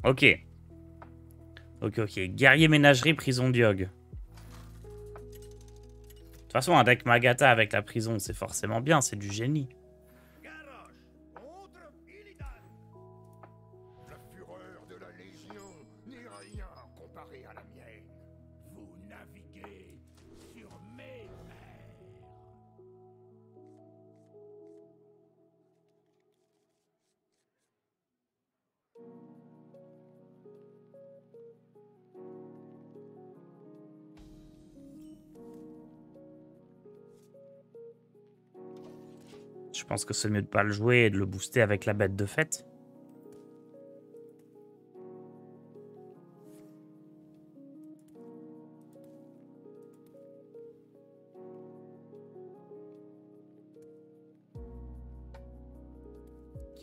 Ok. Ok. Guerrier ménagerie, prison Diog. De toute façon, un deck Magata avec la prison, c'est forcément bien, c'est du génie. La fureur de la Légion n'est rien comparé à la mienne. Vous naviguez sur mes mers. Je pense que c'est mieux de pas le jouer et de le booster avec la bête de fête.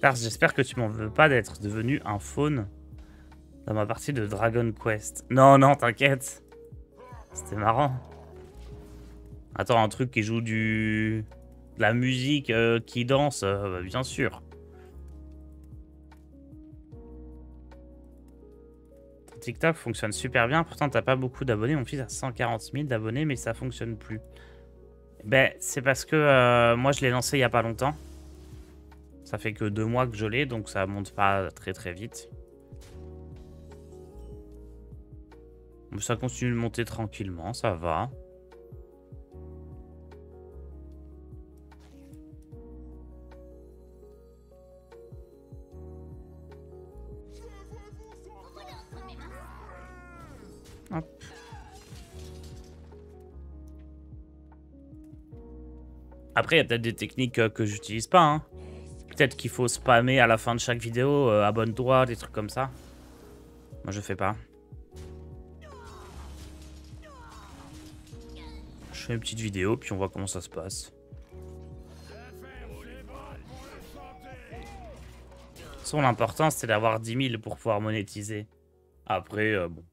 Lars, j'espère que tu m'en veux pas d'être devenu un faune dans ma partie de Dragon Quest. Non, t'inquiète. C'était marrant. Attends, un truc qui joue de la musique qui danse, bah, bien sûr. Ton TikTok fonctionne super bien, pourtant t'as pas beaucoup d'abonnés. Mon fils a 140 000 d'abonnés, mais ça fonctionne plus. Ben, c'est parce que moi je l'ai lancé il y a pas longtemps. Ça fait que 2 mois que je l'ai, donc ça monte pas très vite. Mais ça continue de monter tranquillement, ça va. Hop. Après, il y a peut-être des techniques que j'utilise pas. Hein. Peut-être qu'il faut spammer à la fin de chaque vidéo, abonne-toi, des trucs comme ça. Moi, je fais pas. Je fais une petite vidéo, puis on voit comment ça se passe. De toute façon, l'important, c'est d'avoir 10 000 pour pouvoir monétiser. Après, bon.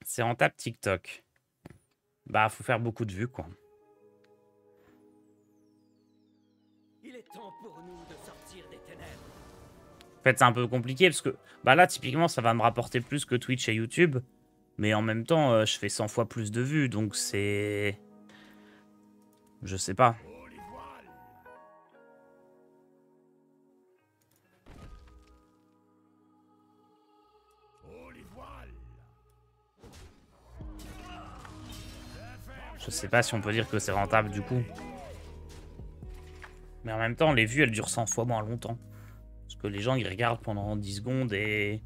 C'est rentable TikTok. Bah, faut faire beaucoup de vues, quoi. Il est temps pour nous de sortir des ténèbres. En fait, c'est un peu compliqué parce que bah là, typiquement, ça va me rapporter plus que Twitch et YouTube. Mais en même temps, je fais 100 fois plus de vues, donc c'est... Je sais pas. Je sais pas si on peut dire que c'est rentable du coup. Mais en même temps, les vues, elles durent 100 fois moins longtemps. Parce que les gens, ils regardent pendant 10 secondes et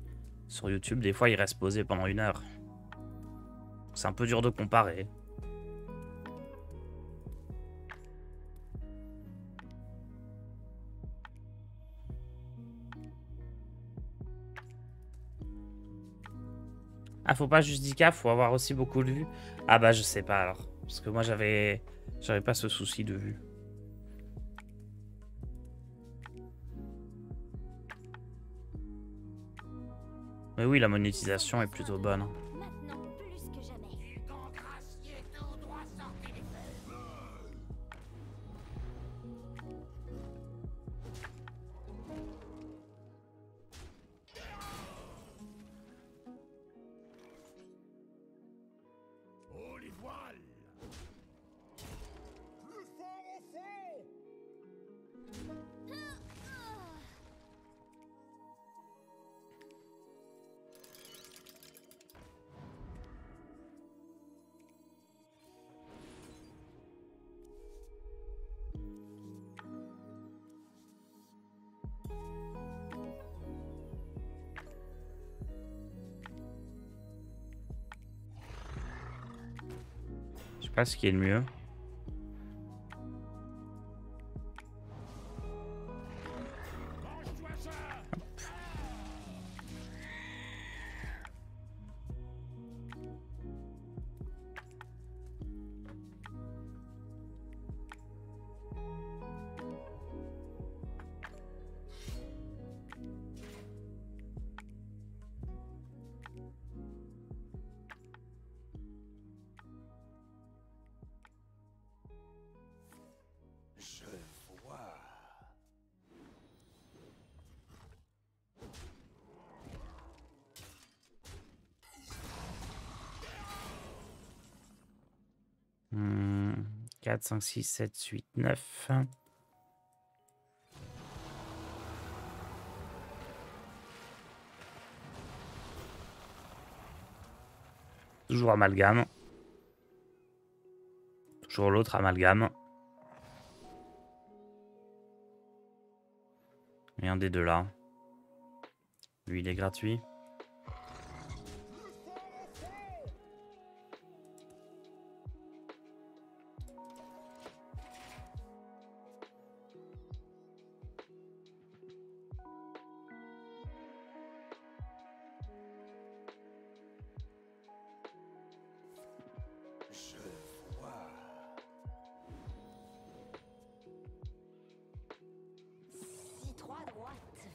sur YouTube, des fois, ils restent posés pendant 1 heure. C'est un peu dur de comparer. Ah, faut pas juste 10K, faut avoir aussi beaucoup de vues. Ah bah, je sais pas alors. Parce que moi, j'avais pas ce souci de vues. Mais oui, la monétisation est plutôt bonne. Hein. Maintenant, plus que jamais. Oh les voiles! Le fort au fond! Je sais pas ce qui est le mieux. 4, 5, 6, 7, 8, 9. Toujours amalgame. Toujours l'autre amalgame. Et un des deux là. Lui, il est gratuit. Si trois droites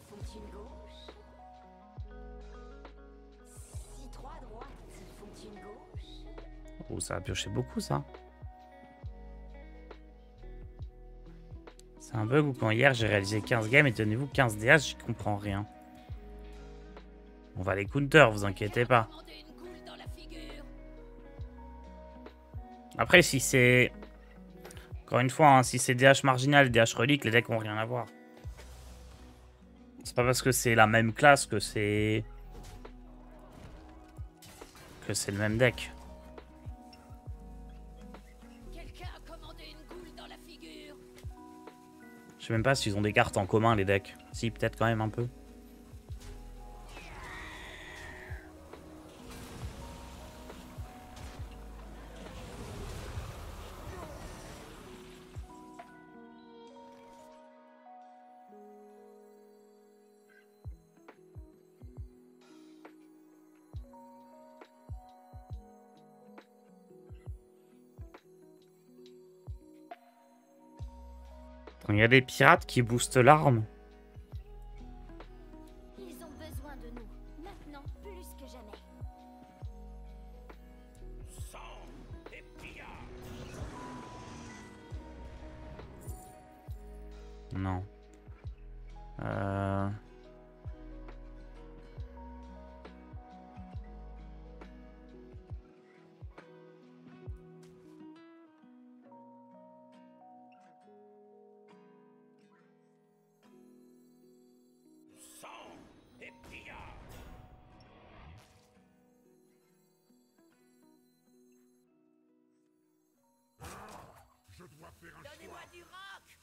font une gauche. Si trois droites font une gauche. Oh, ça a pioché beaucoup, ça. C'est un bug ou quand hier j'ai réalisé 15 games et tenez-vous 15 DH, j'y comprends rien. On va les counter, vous inquiétez pas. Après, si c'est... Encore une fois, hein, si c'est DH marginal et DH relique, les decks ont rien à voir. C'est pas parce que c'est la même classe que c'est... le même deck. Je sais même pas s'ils ont des cartes en commun, les decks. Si, peut-être quand même un peu. Il y a des pirates qui boostent l'arme. Ils ont besoin de nous, maintenant plus que jamais. Non. Je dois faire un Donnez-moi du rock.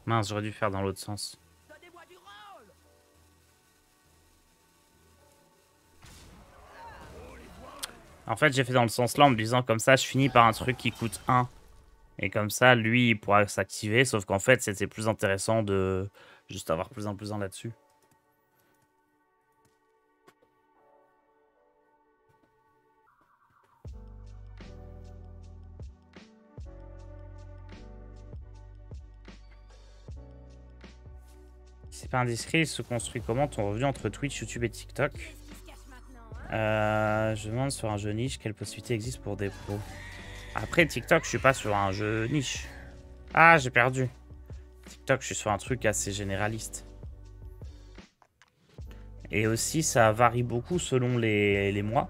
Mince, j'aurais dû faire dans l'autre sens. Donnez-moi du roll. En fait, j'ai fait dans le sens là en me disant comme ça, je finis par un truc qui coûte 1. Et comme ça, lui, il pourra s'activer. Sauf qu'en fait, c'était plus intéressant de juste avoir plus un là-dessus. Si c'est pas indiscret, il se construit comment ton revenu entre Twitch, YouTube et TikTok? Qu'est-ce qui se cache maintenant, hein? Je demande sur un jeu niche quelle possibilité existe pour des pros. Après TikTok, je suis pas sur un jeu niche. Ah, j'ai perdu. TikTok, je suis sur un truc assez généraliste. Et aussi, ça varie beaucoup selon les mois.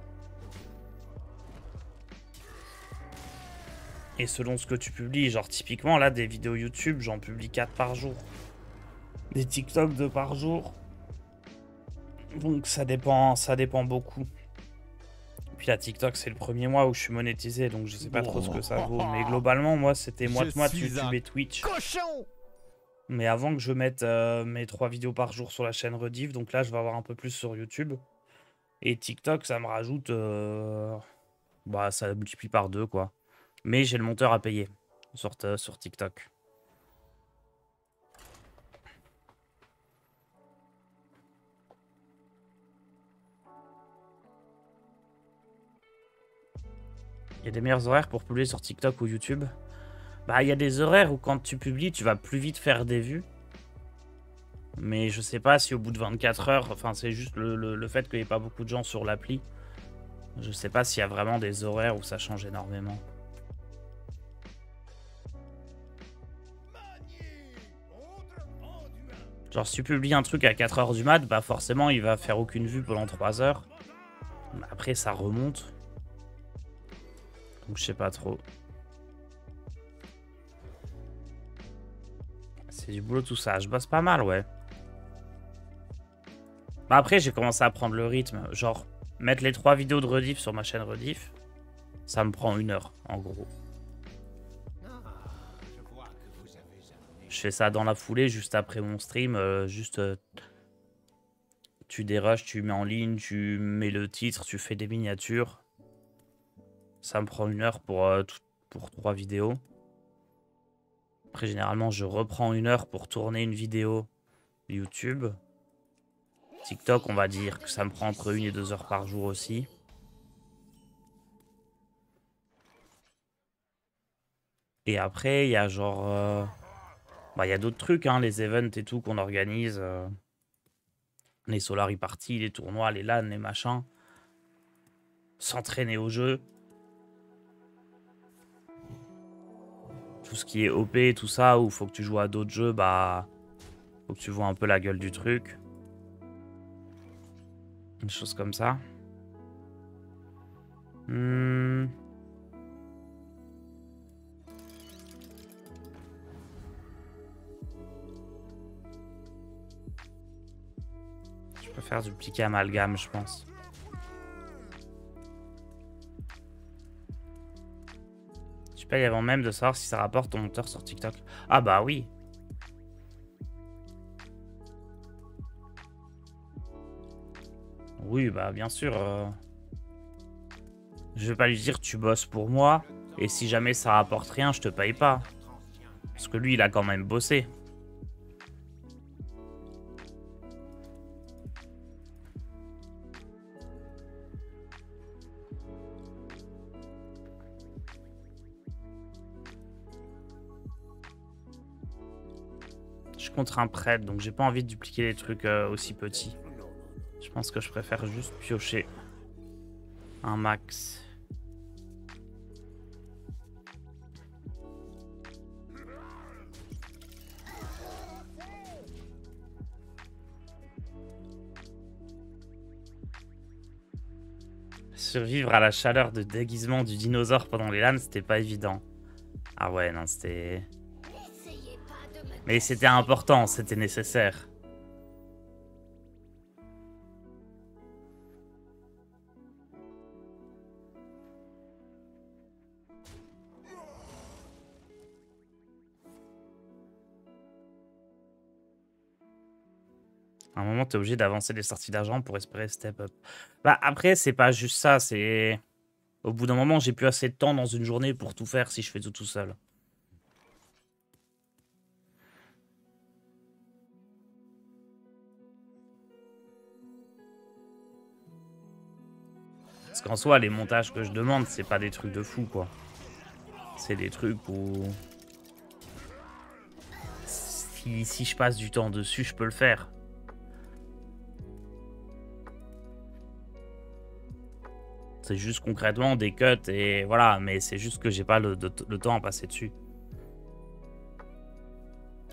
Et selon ce que tu publies. Genre, typiquement, là, des vidéos YouTube, j'en publie 4 par jour. Des TikTok 2 par jour. Donc, ça dépend beaucoup. Puis la TikTok, c'est le premier mois où je suis monétisé, donc je sais pas trop ce que ça vaut. Mais globalement, moi, c'était moite-moite YouTube et Twitch. Cochon. Mais avant que je mette mes 3 vidéos par jour sur la chaîne Rediff, donc là, je vais avoir un peu plus sur YouTube. Et TikTok, ça me rajoute... bah, ça multiplie par 2, quoi. Mais j'ai le monteur à payer sur TikTok. Il y a des meilleurs horaires pour publier sur TikTok ou YouTube. Bah, il y a des horaires où quand tu publies, tu vas plus vite faire des vues. Mais je sais pas si au bout de 24 heures, enfin c'est juste le fait qu'il n'y ait pas beaucoup de gens sur l'appli. Je sais pas s'il y a vraiment des horaires où ça change énormément. Genre si tu publies un truc à 4 heures du mat, bah forcément il va faire aucune vue pendant 3 heures. Après ça remonte. Donc je sais pas trop. C'est du boulot tout ça. Je bosse pas mal, ouais. Bah après, j'ai commencé à prendre le rythme. Genre, mettre les 3 vidéos de rediff sur ma chaîne rediff, ça me prend 1 heure, en gros. Je fais ça dans la foulée, juste après mon stream. Tu dérushes, tu mets en ligne, tu mets le titre, tu fais des miniatures. Ça me prend 1 heure pour 3 vidéos. Après, généralement, je reprends 1 heure pour tourner une vidéo YouTube. TikTok, on va dire que ça me prend entre 1 et 2 heures par jour aussi. Et après, il y a genre... bah, il y a d'autres trucs, hein, les events et tout qu'on organise. Les Solari Party, les tournois, les LAN, les machins. S'entraîner au jeu. Tout ce qui est OP, tout ça, où il faut que tu joues à d'autres jeux, bah... faut que tu vois un peu la gueule du truc. Une chose comme ça. Je peux faire du piqué amalgame, je pense. Tu payes avant même de savoir si ça rapporte ton monteur sur TikTok. Ah bah oui. Oui, bah bien sûr. Je vais pas lui dire tu bosses pour moi et si jamais ça rapporte rien, je te paye pas. Parce que lui, il a quand même bossé. Je suis contre un prêtre, donc j'ai pas envie de dupliquer des trucs aussi petits. Je pense que je préfère juste piocher un max. Survivre à la chaleur de déguisement du dinosaure pendant les LAN, c'était pas évident. Ah ouais, non, c'était... Mais c'était important, c'était nécessaire. À un moment, t'es obligé d'avancer les sorties d'argent pour espérer step up. Bah après, c'est pas juste ça, c'est... Au bout d'un moment, j'ai plus assez de temps dans une journée pour tout faire si je fais tout seul. Parce qu'en soi, les montages que je demande, c'est pas des trucs de fou, quoi. C'est des trucs où... Si je passe du temps dessus, je peux le faire. C'est juste concrètement des cuts et voilà, mais c'est juste que j'ai pas le temps à passer dessus.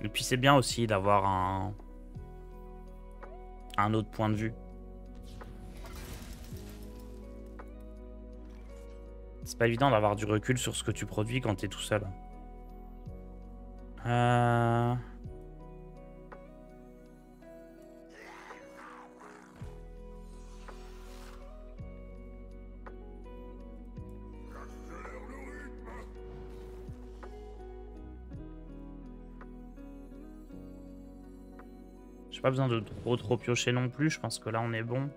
Et puis c'est bien aussi d'avoir un autre point de vue. C'est pas évident d'avoir du recul sur ce que tu produis quand t'es tout seul. J'ai pas besoin de trop piocher non plus, je pense que là on est bon.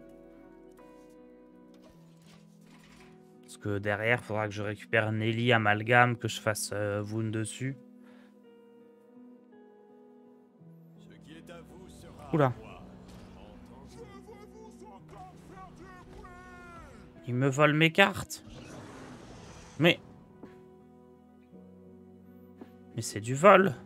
Parce que derrière, il faudra que je récupère Nelly Amalgame, que je fasse Wound dessus. Oula. Il me vole mes cartes. Mais c'est du vol.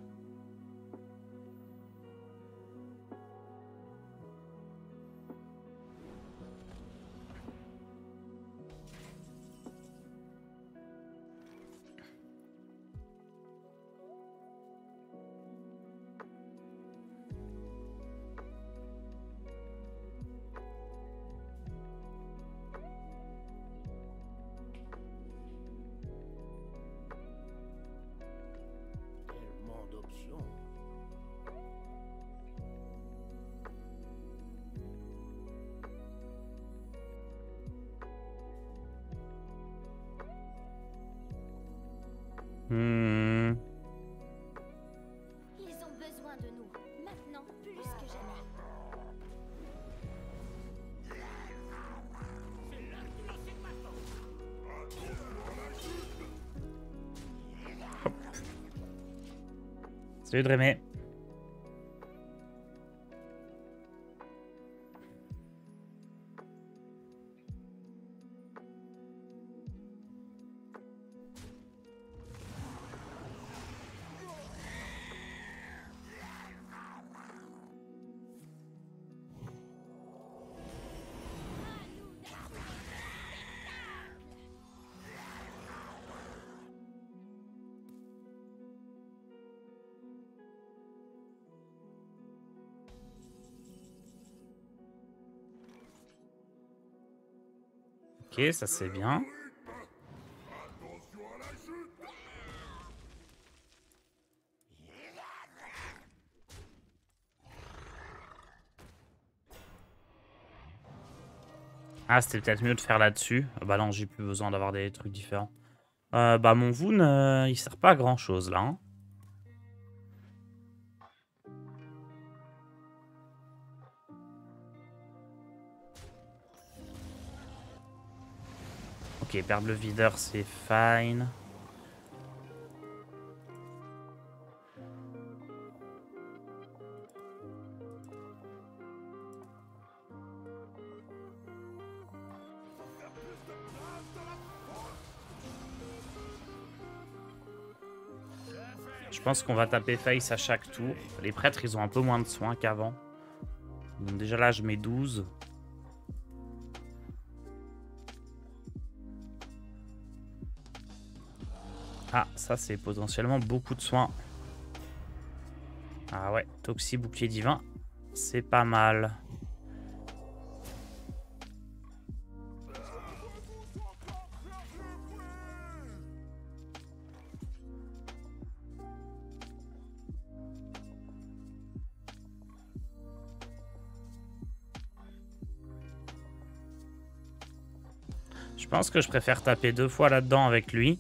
besoin de nous, maintenant plus que jamais. Salut Drémé. Ok, ça c'est bien. Ah, c'était peut-être mieux de faire là-dessus. Bah non, j'ai plus besoin d'avoir des trucs différents. Bah mon Voon, il sert pas à grand-chose là. Hein. Ok, perdre le videur, c'est fine. Je pense qu'on va taper face à chaque tour. Les prêtres, ils ont un peu moins de soins qu'avant. Donc déjà là, je mets 12. Ah, ça c'est potentiellement beaucoup de soins. Ah ouais, Toxi, bouclier divin, c'est pas mal. Je pense que je préfère taper 2 fois là-dedans avec lui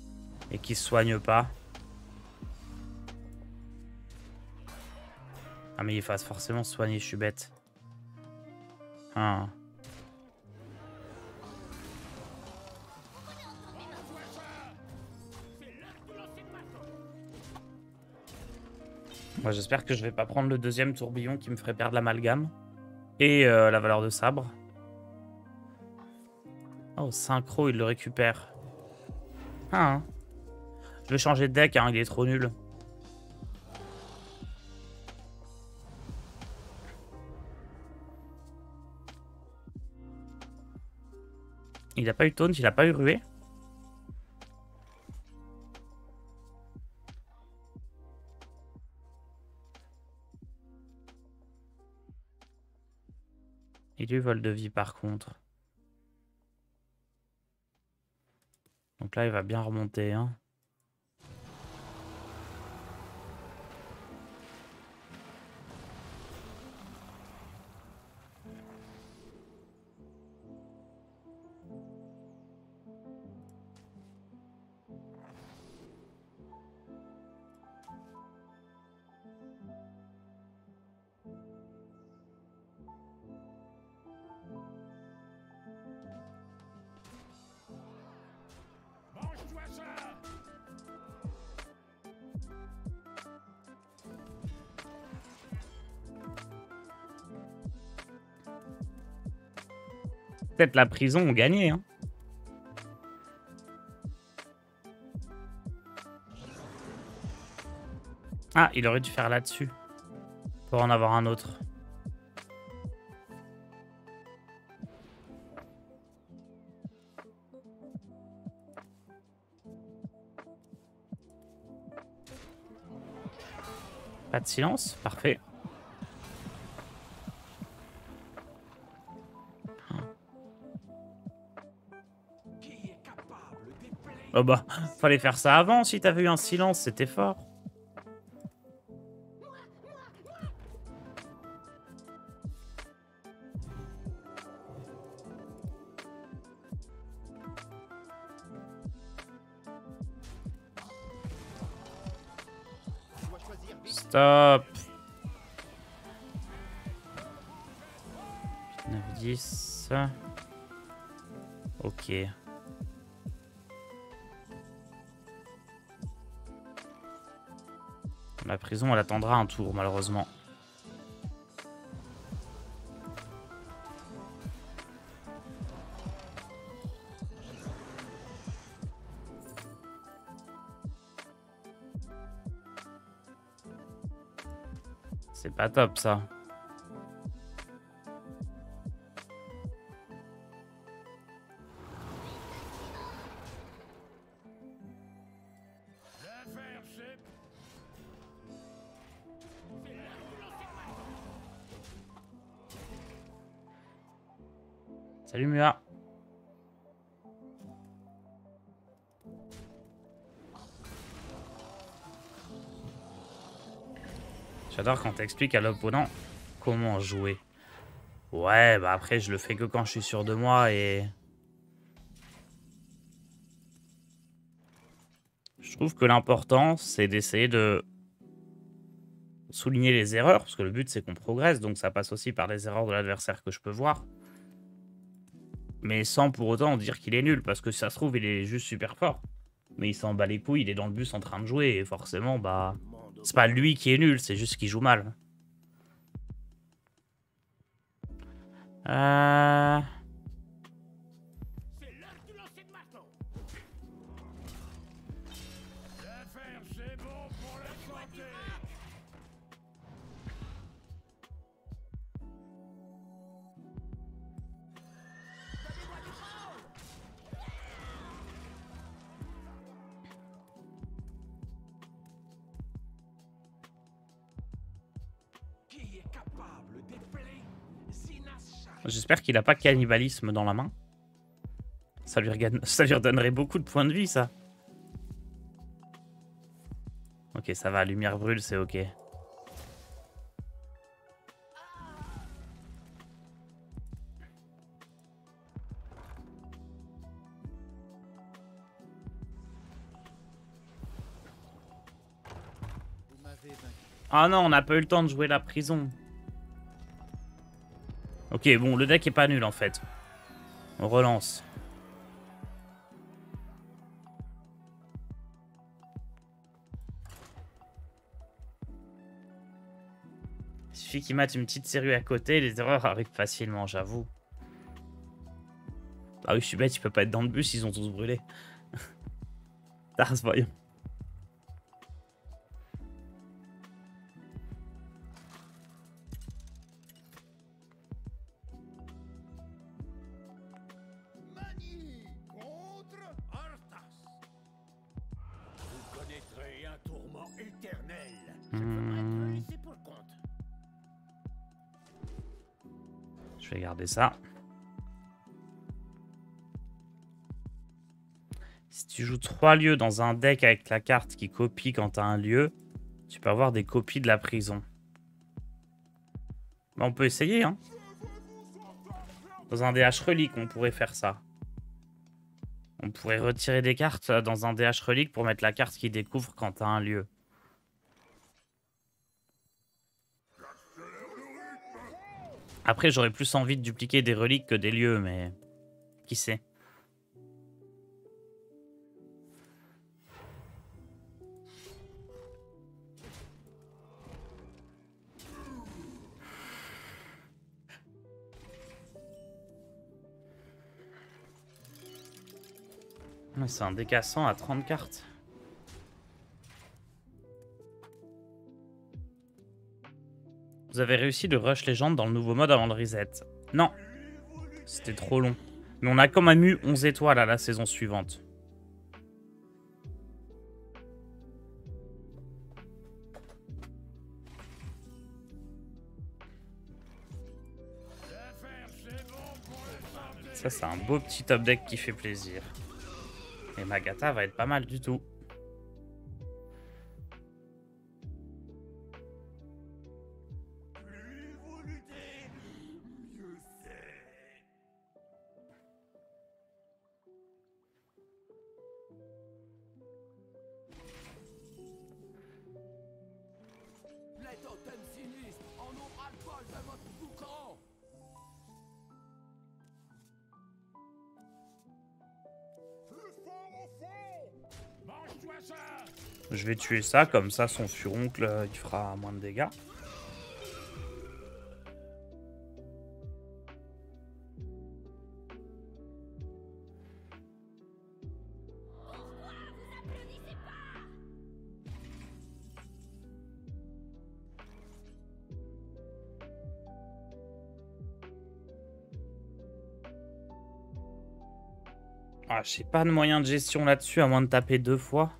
et qu'il se soigne pas. Ah mais il fasse forcément se soigner, je suis bête. Ah. Moi j'espère que je vais pas prendre le deuxième tourbillon qui me ferait perdre l'amalgame. Et la valeur de sabre. Oh, synchro, il le récupère. Ah, hein. Je vais changer de deck, hein, il est trop nul. Il a pas eu taunt, il a pas eu ruée. Il lui vole de vie par contre. Donc là, il va bien remonter. Hein. Peut-être la prison ont gagné. Hein. Ah, il aurait dû faire là-dessus. Pour en avoir un autre. Pas de silence, parfait. Oh bah, fallait faire ça avant si t'avais eu un silence, c'était fort. Stop. 10. Ok. La prison, elle attendra un tour, malheureusement. C'est pas top, ça. Salut Mua. J'adore quand t'expliques à l'opponent comment jouer. Ouais, bah après je le fais que quand je suis sûr de moi et... Je trouve que l'important c'est d'essayer de souligner les erreurs, parce que le but c'est qu'on progresse, donc ça passe aussi par les erreurs de l'adversaire que je peux voir. Mais sans pour autant dire qu'il est nul, parce que si ça se trouve, il est juste super fort. Mais il s'en bat les couilles, il est dans le bus en train de jouer, et forcément, bah... C'est pas lui qui est nul, c'est juste qu'il joue mal. C'est l'heure du lancer de marteau. L'affaire, c'est bon pour la santé. Qui est capable d'épeler Zinasha? J'espère qu'il a pas cannibalisme dans la main. Ça lui redonnerait beaucoup de points de vie, ça. Ok, ça va, lumière brûle, c'est ok. Ah non, on n'a pas eu le temps de jouer la prison. Ok, bon, le deck est pas nul en fait. On relance. Il suffit qu'il mate une petite série à côté, les erreurs arrivent facilement, j'avoue. Ah oui, je suis bête, il peut pas être dans le bus, ils ont tous brûlé. Tars, voyons. Mani contre Arthas. Vous connaîtrez un tourment éternel. Je peux être laissé pour compte. Je vais garder ça. Si tu joues 3 lieux dans un deck avec la carte qui copie quand tu as un lieu, tu peux avoir des copies de la prison. Bah, on peut essayer, hein. Dans un DH relique, on pourrait faire ça. On pourrait retirer des cartes dans un DH relique pour mettre la carte qui découvre quand tu as un lieu. Après, j'aurais plus envie de dupliquer des reliques que des lieux, mais... Qui sait? C'est un décassant à 30 cartes. Vous avez réussi le rush légende dans le nouveau mode avant le reset? Non. C'était trop long. Mais on a quand même eu 11 étoiles à la saison suivante. Ça, c'est un beau petit top deck qui fait plaisir. Et Magata va être pas mal du tout. Les totems sinistres en ont ras-le-bol de votre boucan. Je vais tuer ça, comme ça son furoncle il fera moins de dégâts. Ah, j'ai pas de moyen de gestion là-dessus, à moins de taper 2 fois.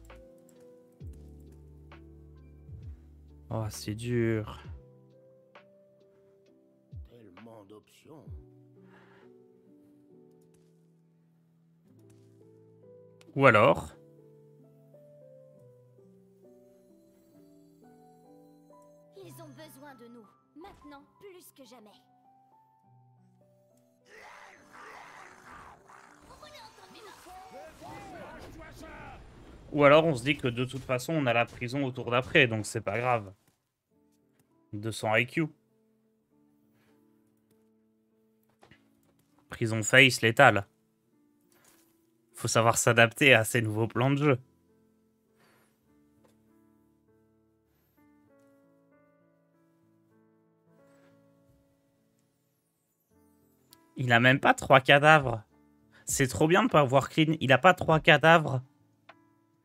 Oh, c'est dur. Tellement d'options. Ou alors... Ils ont besoin de nous, maintenant plus que jamais. Ou alors on se dit que de toute façon on a la prison au tour d'après, donc c'est pas grave. 200 IQ. Prison face létale. Faut savoir s'adapter à ces nouveaux plans de jeu. Il a même pas 3 cadavres. C'est trop bien de pas avoir clean. Il a pas 3 cadavres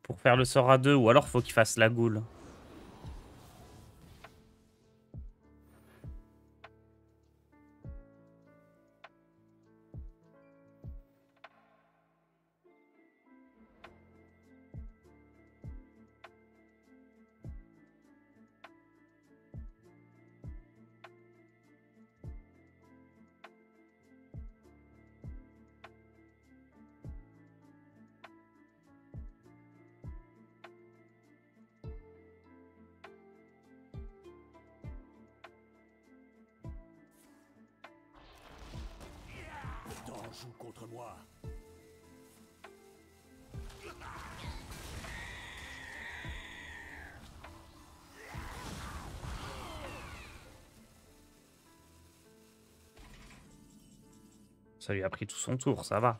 pour faire le sort à 2, ou alors faut qu'il fasse la goule. Le temps joue contre moi. Ça lui a pris tout son tour, ça va.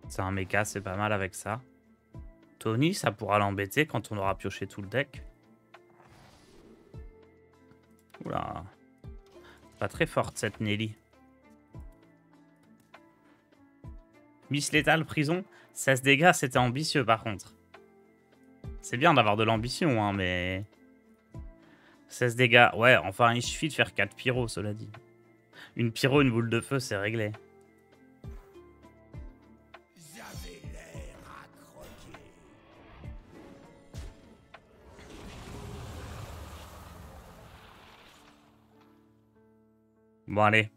C'est un méca, c'est pas mal avec ça. Tony, ça pourra l'embêter quand on aura pioché tout le deck. Oula. Pas très forte cette Nelly. Miss Létale, prison, 16 dégâts, c'était ambitieux par contre. C'est bien d'avoir de l'ambition, hein, mais... 16 dégâts, ouais, enfin il suffit de faire 4 pyros, cela dit. Une pyro, une boule de feu, c'est réglé. J'avais l'air à croquer. Bon, allez.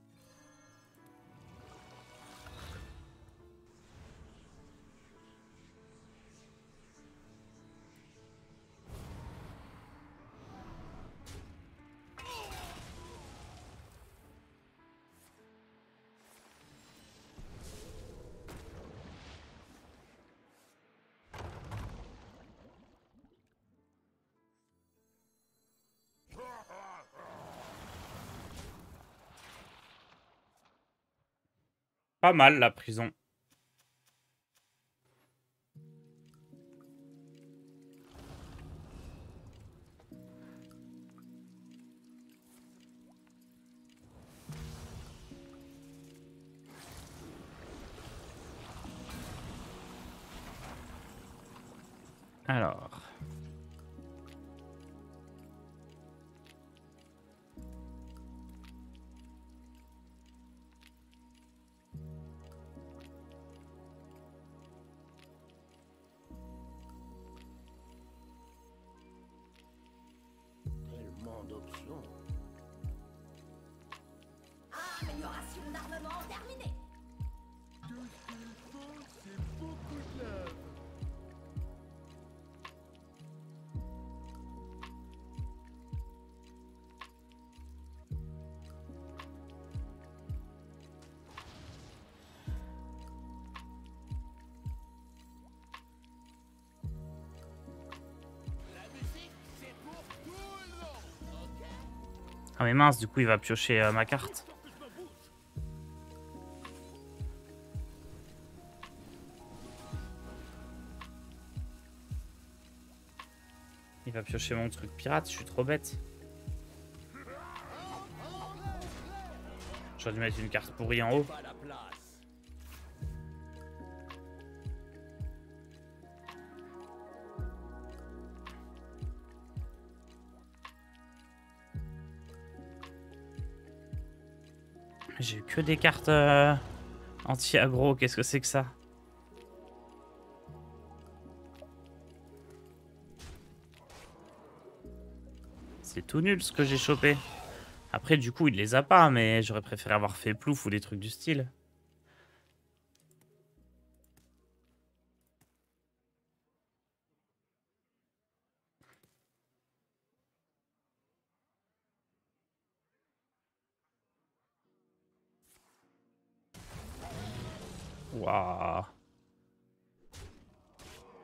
Pas mal la prison. Alors... Tellement d'options. Amélioration d'armement terminée. Tout ce qu'il faut, c'est beaucoup de lave. Ah mais mince, du coup il va piocher ma carte. Il va piocher mon truc pirate, je suis trop bête. J'aurais dû mettre une carte pourrie en haut. Pas la place. J'ai eu que des cartes anti-aggro, qu'est-ce que c'est que ça? C'est tout nul ce que j'ai chopé. Après, du coup, il les a pas, mais j'aurais préféré avoir fait plouf ou des trucs du style. Waouh.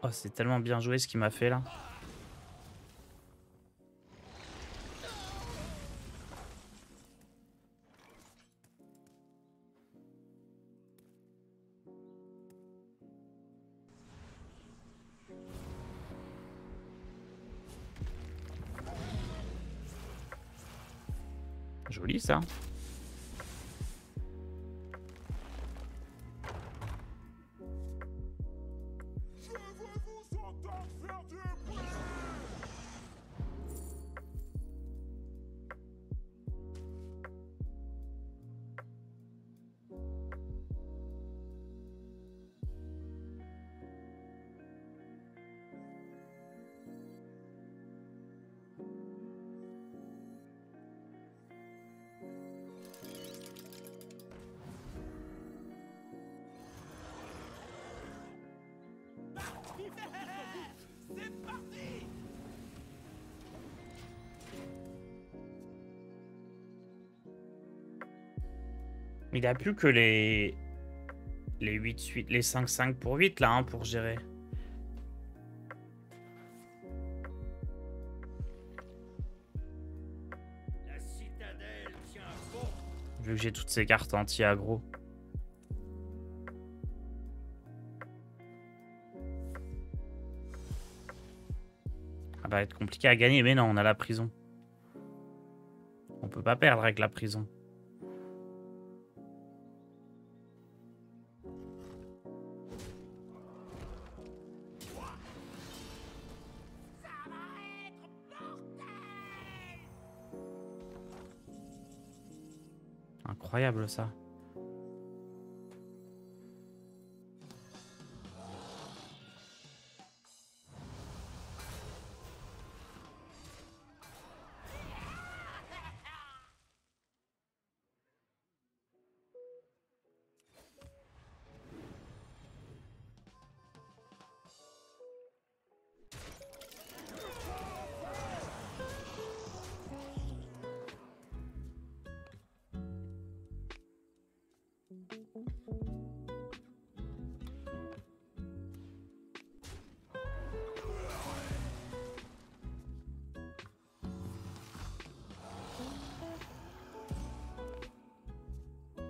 Oh, c'est tellement bien joué ce qu'il m'a fait là. Joli ça. C'est parti. Il a plus que les 8-8, les 5-5 pour 8 là, hein, pour gérer. La citadelle tient bon. Vu que j'ai toutes ces cartes anti-aggro. Ça va être compliqué à gagner, mais non, on a la prison. On peut pas perdre avec la prison. Incroyable ça.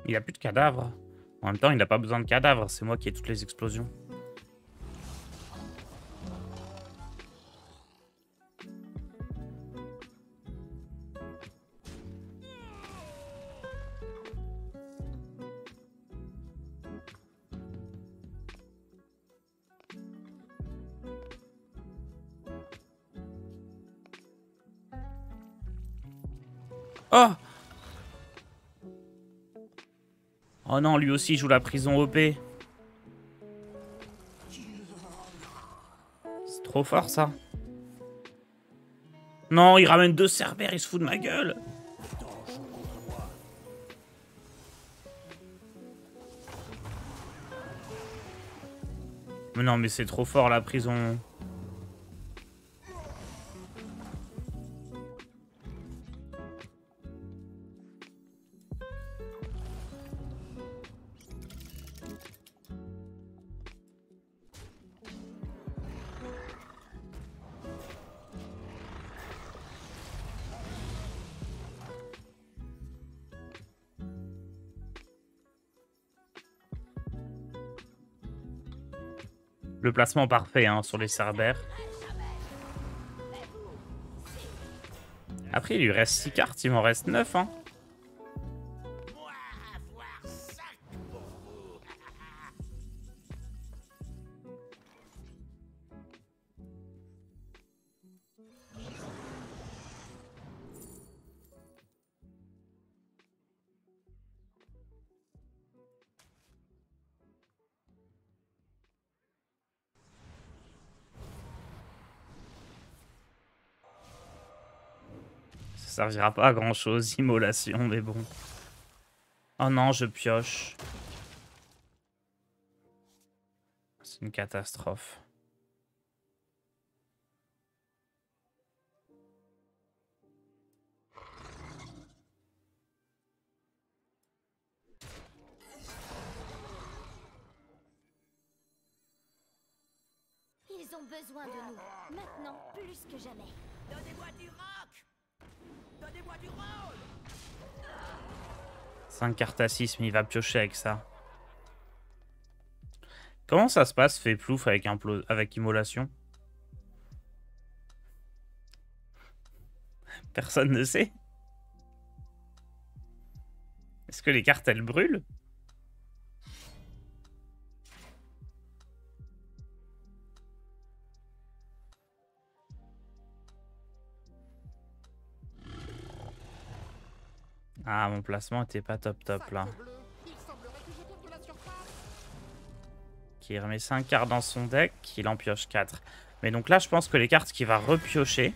Il a plus de cadavres. En même temps, il n'a pas besoin de cadavres. C'est moi qui ai toutes les explosions. Oh! Oh non, lui aussi joue la prison OP. C'est trop fort ça. Non, il ramène 2 cerbères, il se fout de ma gueule. Mais non, mais c'est trop fort la prison. Le placement parfait hein, sur les Cerbères. Après, il lui reste 6 cartes, il m'en reste 9. Hein. Moi, avoir sac pour vous. Ça servira pas à grand chose, immolation, mais bon. Oh non, je pioche. C'est une catastrophe. Ils ont besoin de nous, maintenant plus que jamais. Donnez-moi du rock. Donnez-moi du roll. 5 cartes à 6, mais il va piocher avec ça. Comment ça se passe, fait plouf avec, avec immolation? Personne ne sait. Est-ce que les cartes, elles brûlent? Ah, mon placement était pas top là. Qui remet 5 cartes dans son deck, il en pioche 4. Mais donc là, je pense que les cartes qu'il va repiocher,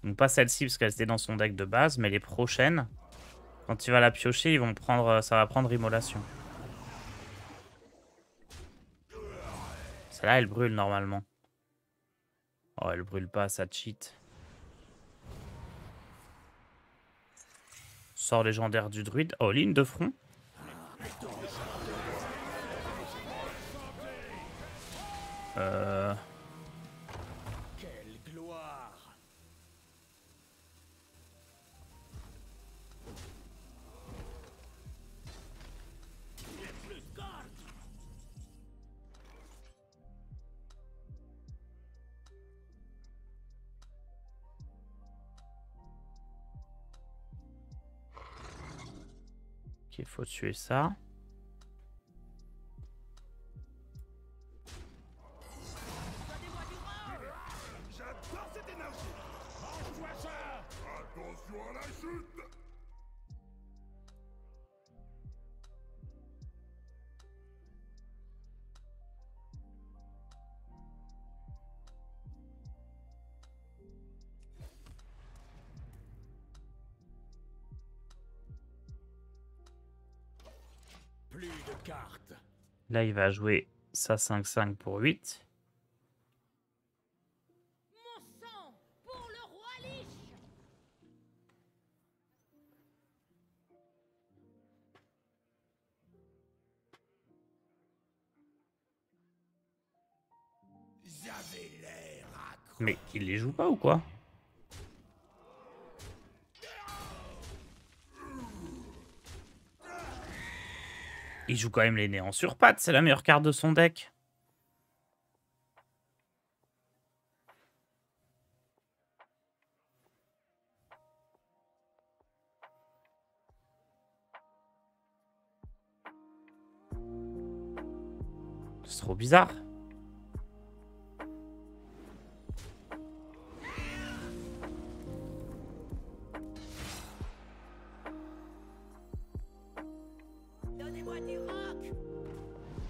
donc pas celle-ci parce qu'elle était dans son deck de base, mais les prochaines, quand il va la piocher, ils vont prendre, ça va prendre immolation. Celle-là, elle brûle normalement. Oh, elle brûle pas, ça cheat. Sort légendaire du druide. Oh, ligne de front. Quelle gloire. Ok, faut tuer ça. J'adore cette énergie. Mange-toi ça. Attention à la chute. Plus de cartes. Là, il va jouer ça 5-5 pour 8. Mon sang pour le roi Lich. J'avais l'air accro. Mais il les joue pas ou quoi? Il joue quand même les néants sur pattes, c'est la meilleure carte de son deck. C'est trop bizarre. Donnez-moi du rock.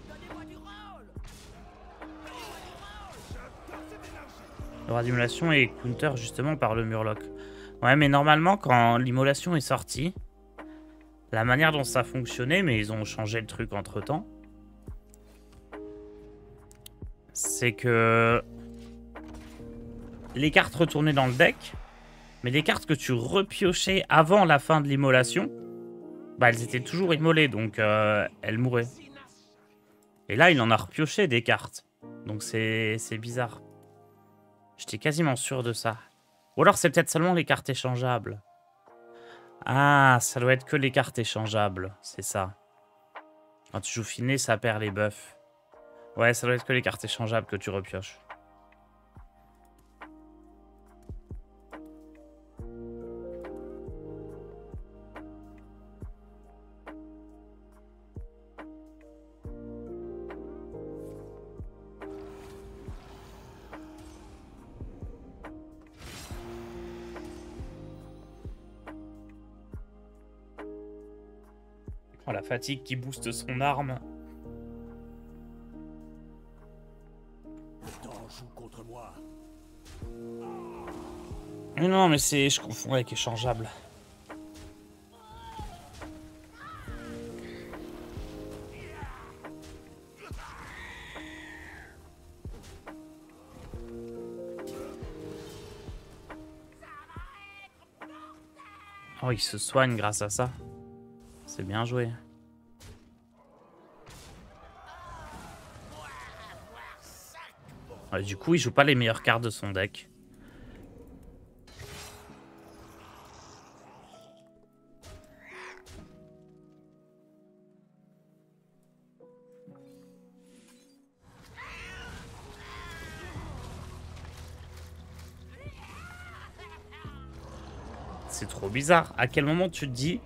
Donnez-moi du roll. Donnez-moi du roll. J'adore cette énergie. Le roi d'immolation est counter justement par le Murloc. Ouais, mais normalement, quand l'immolation est sortie, la manière dont ça fonctionnait, mais ils ont changé le truc entre-temps, c'est que les cartes retournaient dans le deck, mais les cartes que tu repiochais avant la fin de l'immolation, bah elles étaient toujours immolées, donc elles mouraient. Et là, il en a repioché des cartes. Donc c'est bizarre. J'étais quasiment sûr de ça. Ou alors c'est peut-être seulement les cartes échangeables. Ah, ça doit être que les cartes échangeables, c'est ça. Quand tu joues finé, ça perd les buffs. Ouais, ça doit être que les cartes échangeables que tu repioches. Oh, la fatigue qui booste son arme. Le temps joue contre moi. Mais non, mais c'est... Je confonds avec échangeable. Oh, il se soigne grâce à ça. C'est bien joué. Ouais, du coup, il joue pas les meilleures cartes de son deck. C'est trop bizarre. À quel moment tu te dis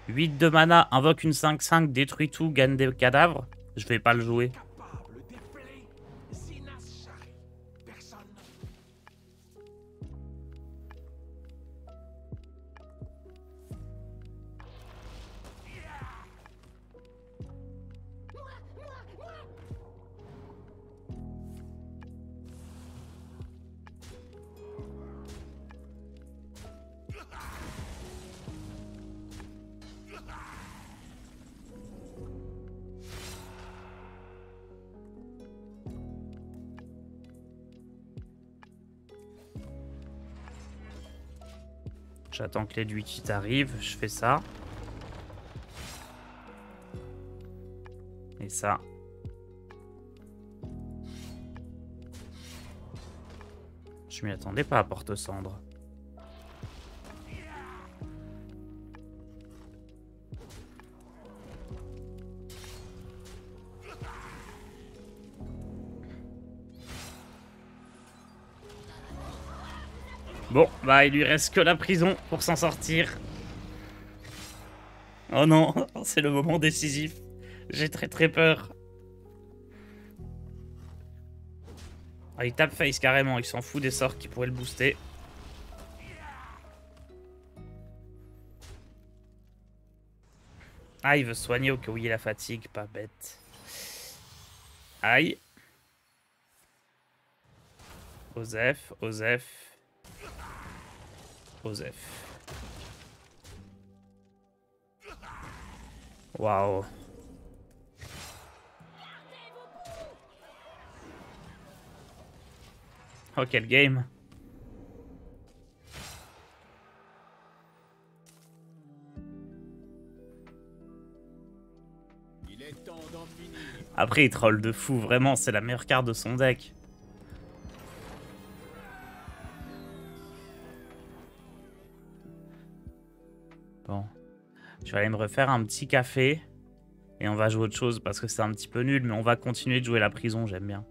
8 de mana, invoque une 5-5, détruit tout, gagne des cadavres? Je vais pas le jouer. Capable d'épeler Sinas Shari. Personne. J'attends que les 8 arrive, je fais ça. Et ça. Je m'y attendais pas à porte-cendre. Bon, bah il lui reste que la prison pour s'en sortir. Oh non, c'est le moment décisif. J'ai très peur. Ah, il tape face carrément, il s'en fout des sorts qui pourraient le booster. Ah, il veut soigner au cas où il a la fatigue, pas bête. Aïe. Osef, Osef. Osef. Waouh. Oh, quel game. Il est temps d'en finir. Après, il troll de fou. Vraiment, c'est la meilleure carte de son deck. Bon. Je vais aller me refaire un petit café. Et on va jouer autre chose parce que c'est un petit peu nul. Mais on va continuer de jouer la prison, j'aime bien.